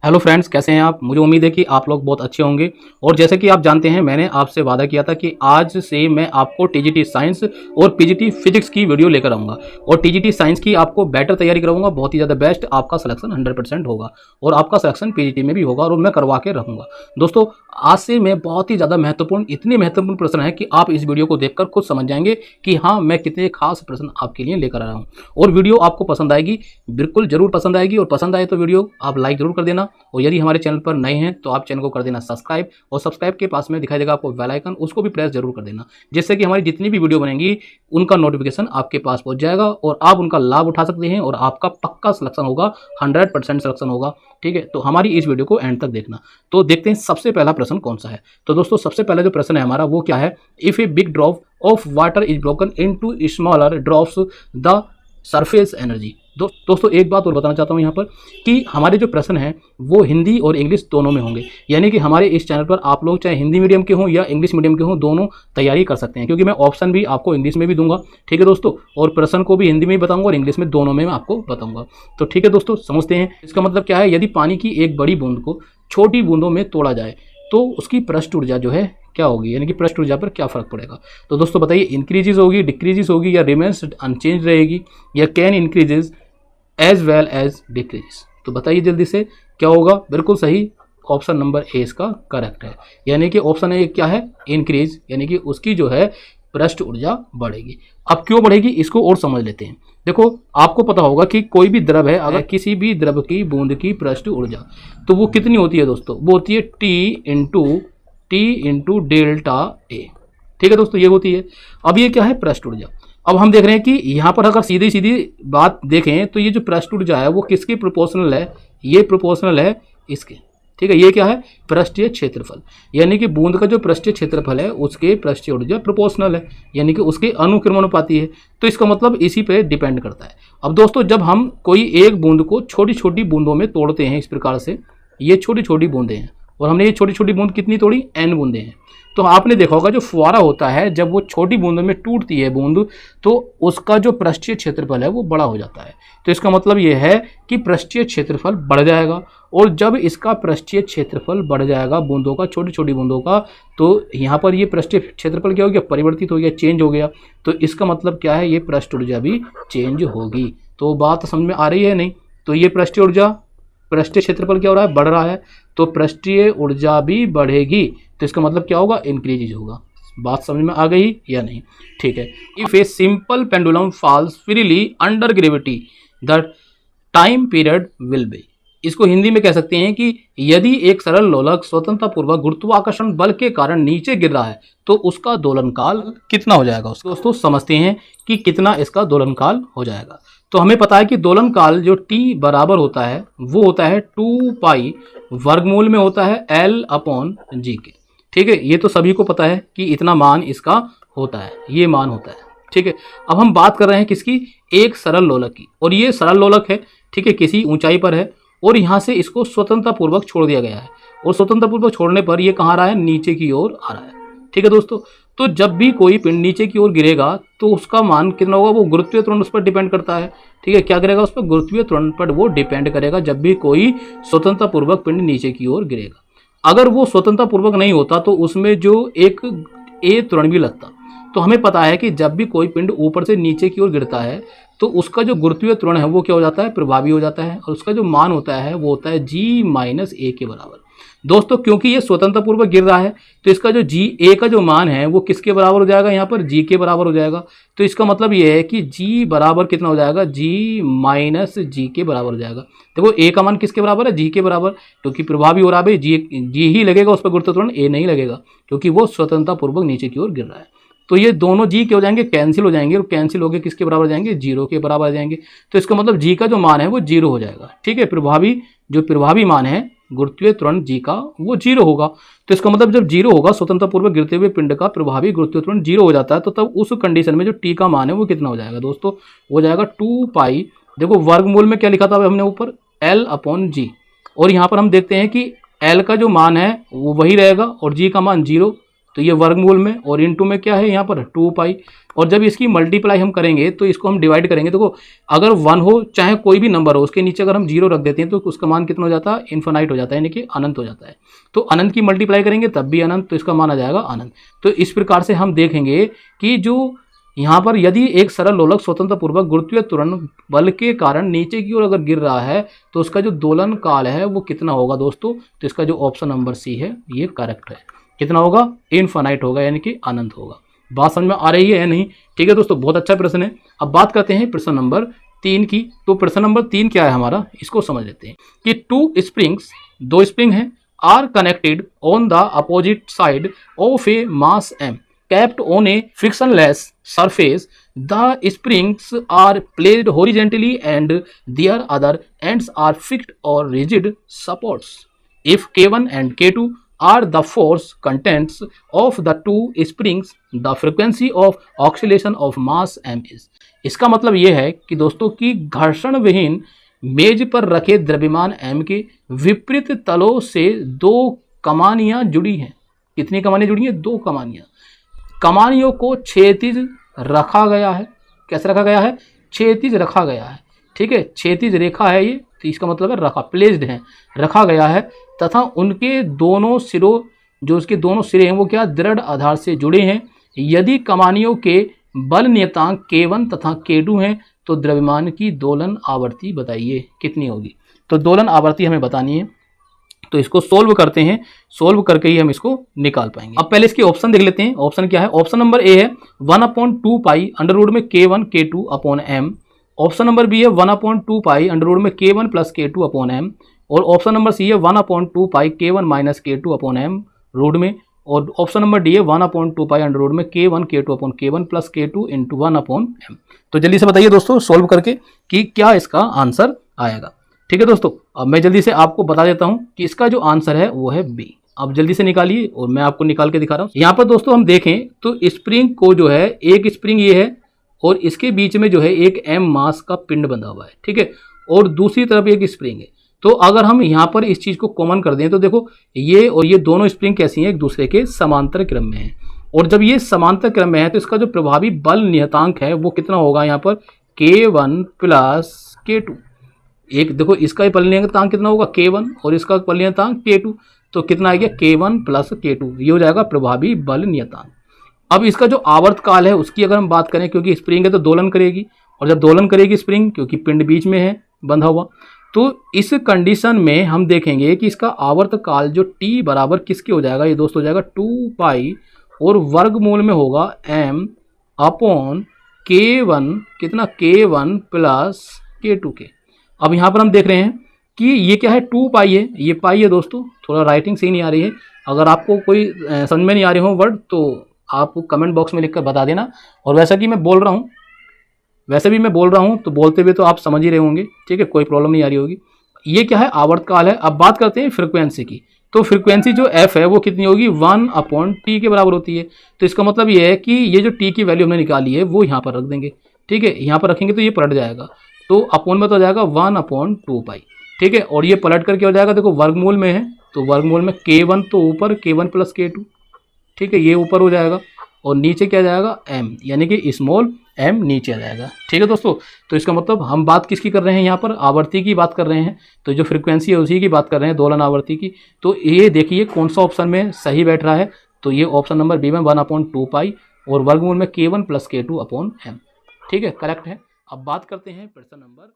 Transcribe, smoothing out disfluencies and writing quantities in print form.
Hello friends, कैसे हैं आप। मुझे उम्मीद है कि आप लोग बहुत अच्छे होंगे। और जैसे कि आप जानते हैं, मैंने आपसे वादा किया था कि आज से मैं आपको टीजीटी साइंस और पीजीटी फिजिक्स की वीडियो लेकर आऊँगा और टीजीटी साइंस की आपको बेटर तैयारी कराऊंगा। बहुत ही ज़्यादा बेस्ट आपका सिलेक्शन 100% होगा और आपका सिलेक्शन पीजीटी में भी होगा और मैं करवा के रहूँगा। दोस्तों, आज से मैं बहुत ही ज़्यादा महत्वपूर्ण, इतने महत्वपूर्ण प्रश्न है कि आप इस वीडियो को देखकर खुद समझ जाएंगे कि हाँ, मैं कितने खास प्रश्न आपके लिए लेकर आ रहा हूँ। और वीडियो आपको पसंद आएगी, बिल्कुल जरूर पसंद आएगी। और पसंद आए तो वीडियो आप लाइक जरूर कर देना। और यदि हमारे चैनल पर नए हैं तो आप चैनल को कर देना सब्सक्राइब, और सब्सक्राइब के पास में दिखाई देगा आपको बेल आइकन, उसको भी प्रेस जरूर कर देना, जिससे कि हमारी जितनी भी वीडियो बनेंगी उनका नोटिफिकेशन आपके पास पहुंच जाएगा और आप उनका लाभ उठा सकते हैं और आपका पक्का सिलेक्शन होगा, 100% सिलेक्शन होगा। ठीक है, तो हमारी इस वीडियो को एंड तक देखना। तो देखते हैं सबसे पहला प्रश्न कौन सा है। तो दोस्तों, सबसे पहला जो प्रश्न है हमारा वो क्या है। If a big drop of water is broken into smaller drops the surface energy. दोस्तों, एक बात और बताना चाहता हूं यहाँ पर कि हमारे जो प्रश्न हैं वो हिंदी और इंग्लिश दोनों में होंगे। यानी कि हमारे इस चैनल पर आप लोग चाहे हिंदी मीडियम के हों या इंग्लिश मीडियम के हों, दोनों तैयारी कर सकते हैं, क्योंकि मैं ऑप्शन भी आपको इंग्लिश में भी दूंगा। ठीक है दोस्तों, और प्रश्न को भी हिंदी में भी बताऊंगा और इंग्लिश में, दोनों में मैं आपको बताऊंगा। तो ठीक है दोस्तों, समझते हैं इसका मतलब क्या है। यदि पानी की एक बड़ी बूंद को छोटी बूंदों में तोड़ा जाए तो उसकी पृष्ठ ऊर्जा जो है क्या होगी, यानी कि पृष्ठ ऊर्जा पर क्या फर्क पड़ेगा। तो दोस्तों बताइए, इंक्रीजेज होगी, डिक्रीजेज होगी, या रिमेन्स अनचेंज रहेगी, या can increases as well as decreases. तो बताइए जल्दी से क्या होगा। बिल्कुल सही, ऑप्शन नंबर ए इसका करेक्ट है। यानी कि ऑप्शन ए क्या है, इंक्रीज, यानी कि उसकी जो है पृष्ठ ऊर्जा बढ़ेगी। अब क्यों बढ़ेगी इसको और समझ लेते हैं। देखो, आपको पता होगा कि कोई भी द्रव है, अगर किसी भी द्रव की बूंद की पृष्ठ ऊर्जा तो वो कितनी होती है दोस्तों, वो होती है टी इंटू डेल्टा ए। ठीक है दोस्तों, ये होती है। अब ये क्या है, पृष्ठ ऊर्जा। अब हम देख रहे हैं कि यहाँ पर अगर सीधी सीधी बात देखें तो ये जो पृष्ठ ऊर्जा है वो किसके प्रोपोर्शनल है, ये प्रोपोर्शनल है इसके। ठीक है, ये क्या है, पृष्ठीय क्षेत्रफल, यानी कि बूंद का जो पृष्ठीय क्षेत्रफल है उसके पृष्ठीय ऊर्जा प्रोपोर्शनल है, यानी कि उसके अनुक्रमानुपाती है। तो इसका मतलब इसी पे डिपेंड करता है। अब दोस्तों, जब हम कोई एक बूंद को छोटी छोटी बूंदों में तोड़ते हैं इस प्रकार से, ये छोटी छोटी बूंदें हैं और हमने ये छोटी छोटी बूंद कितनी तोड़ी, n बूंदें हैं। तो आपने देखा होगा जो फुहारा होता है, जब वो छोटी बूंदों में टूटती है बूंद, तो उसका जो पृष्ठीय क्षेत्रफल है वो बड़ा हो जाता है। तो इसका मतलब ये है कि पृष्ठीय क्षेत्रफल बढ़ जाएगा, और जब इसका पृष्ठीय क्षेत्रफल बढ़ जाएगा बूंदों का, छोटी छोटी बूंदों का, तो यहाँ पर ये पृष्ठीय क्षेत्रफल क्या हो गया, परिवर्तित हो गया, चेंज हो गया। तो इसका मतलब क्या है, ये पृष्ठ ऊर्जा भी चेंज होगी। तो बात समझ में आ रही है नहीं। तो ये पृष्ठीय ऊर्जा, पृष्ठीय क्षेत्रफल क्या हो रहा है, बढ़ रहा है, तो पृष्ठीय ऊर्जा भी बढ़ेगी। तो इसका मतलब क्या होगा, इंक्रीज होगा। बात समझ में आ गई या नहीं। ठीक है। If a simple pendulum falls freely under gravity the time period will be. इसको हिंदी में कह सकते हैं कि यदि एक सरल लोलक स्वतंत्रतापूर्वक गुरुत्वाकर्षण बल के कारण नीचे गिर रहा है तो उसका दोलन काल कितना हो जाएगा। दोस्तों, समझते हैं कि कितना इसका दोलन काल हो जाएगा। तो हमें पता है कि दोलन काल जो t बराबर होता है वो होता है 2 पाई वर्गमूल में होता है L/g के। ठीक है, ये तो सभी को पता है कि इतना मान इसका होता है, ये मान होता है। ठीक है, अब हम बात कर रहे हैं किसकी, एक सरल लोलक की, और ये सरल लोलक है। ठीक है, किसी ऊंचाई पर है और यहाँ से इसको स्वतंत्रतापूर्वक छोड़ दिया गया है, और स्वतंत्रतापूर्वक छोड़ने पर ये कहाँ आ रहा है, नीचे की ओर आ रहा है। ठीक है दोस्तों, तो जब भी कोई पिंड नीचे की ओर गिरेगा तो उसका मान कितना होगा, वो गुरुत्वीय त्वरण उस पर डिपेंड करता है। ठीक है, क्या करेगा, उस पर गुरुत्वीय त्वरण पर वो डिपेंड करेगा जब भी कोई स्वतंत्रतापूर्वक पिंड नीचे की ओर गिरेगा। अगर वो स्वतंत्रतापूर्वक नहीं होता तो उसमें जो एक ए त्वरण भी लगता। तो हमें पता है कि जब भी कोई पिंड ऊपर से नीचे की ओर गिरता है तो उसका जो गुरुत्वीय त्वरण है वो क्या हो जाता है, प्रभावी हो जाता है, और उसका जो मान होता है वो होता है G-a के बराबर। दोस्तों, क्योंकि ये स्वतंत्रतापूर्वक गिर रहा है तो इसका जो G का जो मान है वो किसके बराबर हो जाएगा, यहाँ पर G के बराबर हो जाएगा। तो इसका मतलब ये है कि G बराबर कितना हो जाएगा, G-g के बराबर हो जाएगा। देखो, A का मान किसके बराबर है, G के बराबर, क्योंकि प्रभावी हो रहा है, G ही लगेगा उस पर गुरुत्वीय त्वरण, A नहीं लगेगा, क्योंकि वो स्वतंत्रतापूर्वक नीचे की ओर गिर रहा है। तो ये दोनों G क्या हो जाएंगे, कैंसिल हो जाएंगे, और कैंसिल होकर किसके बराबर जाएंगे, 0 के बराबर आ जाएंगे। तो इसका मतलब G का जो मान है वो 0 हो जाएगा। ठीक है, प्रभावी मान है गुरुत्वीय त्वरण G का वो 0 होगा। तो इसका मतलब जब 0 होगा, स्वतंत्रतापूर्वक गिरते हुए पिंड का प्रभावी गुरुत्वीय त्वरण 0 हो जाता है, तो तब उस कंडीशन में जो T का मान है वो कितना हो जाएगा दोस्तों, हो जाएगा 2 पाई, देखो वर्गमूल में क्या लिखा था हमने ऊपर, L/g, और यहाँ पर हम देखते हैं कि L का जो मान है वो वही रहेगा और G का मान 0, तो ये वर्गमूल में, और इनटू में क्या है यहाँ पर 2 पाई। और जब इसकी मल्टीप्लाई हम करेंगे तो इसको हम डिवाइड करेंगे। देखो अगर 1 हो चाहे कोई भी नंबर हो, उसके नीचे अगर हम 0 रख देते हैं तो उसका मान कितना हो जाता है, इन्फिनाइट हो जाता है, यानी कि अनंत हो जाता है। तो अनंत की मल्टीप्लाई करेंगे तब भी अनंत, तो इसका मान आ जाएगा अनंत। तो इस प्रकार से हम देखेंगे कि जो यहाँ पर यदि एक सरल लोलक स्वतंत्र पूर्वक गुरुत्वीय त्वरण बल के कारण नीचे की ओर अगर गिर रहा है तो उसका जो दोलन काल है वो कितना होगा दोस्तों। तो इसका जो ऑप्शन नंबर सी है ये करेक्ट है। कितना होगा, इनफाइनाइट होगा, यानी कि अनंत होगा। बात समझ में आ रही है या नहीं? ठीक है दोस्तों, बहुत अच्छा प्रश्न है। अब बात करते हैं प्रश्न नंबर 3 की। तो प्रश्न नंबर 3 क्या है हमारा, इसको समझ लेते हैं कि 2 स्प्रिंग्स, 2 स्प्रिंग हैं, are connected on the opposite side of a mass M kept on a frictionless surface. The springs are placed horizontally and their other ends are fixed or rigid supports. If K1 and K2 are the force contents of the 2 springs, the frequency of oscillation of mass m is. इसका मतलब यह है कि दोस्तों की घर्षण विहीन मेज पर रखे द्रव्यमान m के विपरीत तलों से 2 कमानियां जुड़ी हैं। कितनी कमानियां जुड़ी हैं, 2 कमानियां। कमानियों को क्षैतिज रखा गया है। कैसे रखा गया है, क्षैतिज रखा गया है। ठीक है, क्षैतिज रेखा है ये, तो इसका मतलब है रखा, प्लेस्ड है, रखा गया है। तथा उनके दोनों सिरों, जो उसके दोनों सिरे हैं वो क्या, दृढ़ आधार से जुड़े हैं। यदि कमानियों के बल नियतांक K1 तथा K2 हैं तो द्रव्यमान की दोलन आवर्ती बताइए कितनी होगी। तो दोलन आवर्ती हमें बतानी है, तो इसको सोल्व करते हैं, सोल्व करके ही हम इसको निकाल पाएंगे। अब पहले इसके ऑप्शन देख लेते हैं। ऑप्शन क्या है, ऑप्शन नंबर ए है 1/2 पाई अंडर रूट में K1 K2 upon m। Option number B है 1/2 पाई अंडर रूट में K1 plus K2 upon m। और ऑप्शन नंबर सी है 1/2 pi K1 minus K2 upon m root में। और option number D है 1/2 pi under root में K1 K2 upon K1 plus K2 into 1 upon m। तो जल्दी से बताइए दोस्तों सोल्व करके कि क्या इसका आंसर आएगा। ठीक है दोस्तों, अब मैं जल्दी से आपको बता देता हूं कि इसका जो आंसर है वो है बी। अब जल्दी से निकालिए और मैं आपको निकाल के दिखा रहा हूं। यहाँ पर दोस्तों हम देखें तो स्प्रिंग को जो है, एक स्प्रिंग ये है और इसके बीच में जो है एक m मास का पिंड बंधा हुआ है। ठीक है, और दूसरी तरफ एक स्प्रिंग है। तो अगर हम यहाँ पर इस चीज़ को कॉमन कर दें तो देखो ये और ये दोनों स्प्रिंग कैसी हैं, एक दूसरे के समांतर क्रम में है। और जब ये समांतर क्रम में है तो इसका जो प्रभावी बल नियतांक है वो कितना होगा, यहाँ पर K1 प्लस K2। एक देखो इसका बल नियतांक कितना होगा K1 और इसका बल नियतांक K2, तो कितना आ गया K1 प्लस K2, ये हो जाएगा प्रभावी बल नियतांक। अब इसका जो आवर्त काल है उसकी अगर हम बात करें, क्योंकि स्प्रिंग है तो दोलन करेगी, और जब दोलन करेगी स्प्रिंग, क्योंकि पिंड बीच में है बंधा हुआ, तो इस कंडीशन में हम देखेंगे कि इसका आवर्त काल जो T बराबर किसके हो जाएगा, ये दोस्त हो जाएगा 2 पाई और वर्गमूल में होगा m अपॉन K1, कितना K1 प्लस K2 के। अब यहाँ पर हम देख रहे हैं कि ये क्या है, 2 पाई है, ये पाई है दोस्तों। थोड़ा राइटिंग सही नहीं आ रही है, अगर आपको कोई समझ में नहीं आ रहे हो वर्ड तो आप कमेंट बॉक्स में लिखकर बता देना। और वैसा कि मैं बोल रहा हूँ, वैसे भी मैं बोल रहा हूँ तो बोलते हुए तो आप समझ ही रहे होंगे। ठीक है, कोई प्रॉब्लम नहीं आ रही होगी। ये क्या है, आवर्त काल है। अब बात करते हैं फ्रिक्वेंसी की। तो फ्रिक्वेंसी जो f है वो कितनी होगी, 1/t के बराबर होती है। तो इसका मतलब ये है कि ये जो t की वैल्यू हमने निकाली है वो यहाँ पर रख देंगे। ठीक है, यहाँ पर रखेंगे तो ये पलट जाएगा, तो अपोन में तो हो जाएगा 1/2 पाई। ठीक है, और ये पलट करके हो जाएगा, देखो वर्गमूल में है तो वर्गमूल में K1 तो ऊपर, K1 प्लस K2। ठीक है, ये ऊपर हो जाएगा और नीचे क्या जाएगा m, यानी कि स्मॉल m नीचे आ जाएगा। ठीक है दोस्तों, तो इसका मतलब हम बात किसकी कर रहे हैं, यहाँ पर आवर्ती की बात कर रहे हैं। तो जो फ्रिक्वेंसी है उसी की बात कर रहे हैं, दोलन आवर्ती की। तो ये देखिए कौन सा ऑप्शन में सही बैठ रहा है, तो ये ऑप्शन नंबर बी में 1/2 पाई और वर्गमूल में K1 plus K2 upon m। ठीक है, करेक्ट है। अब बात करते हैं प्रश्न नंबर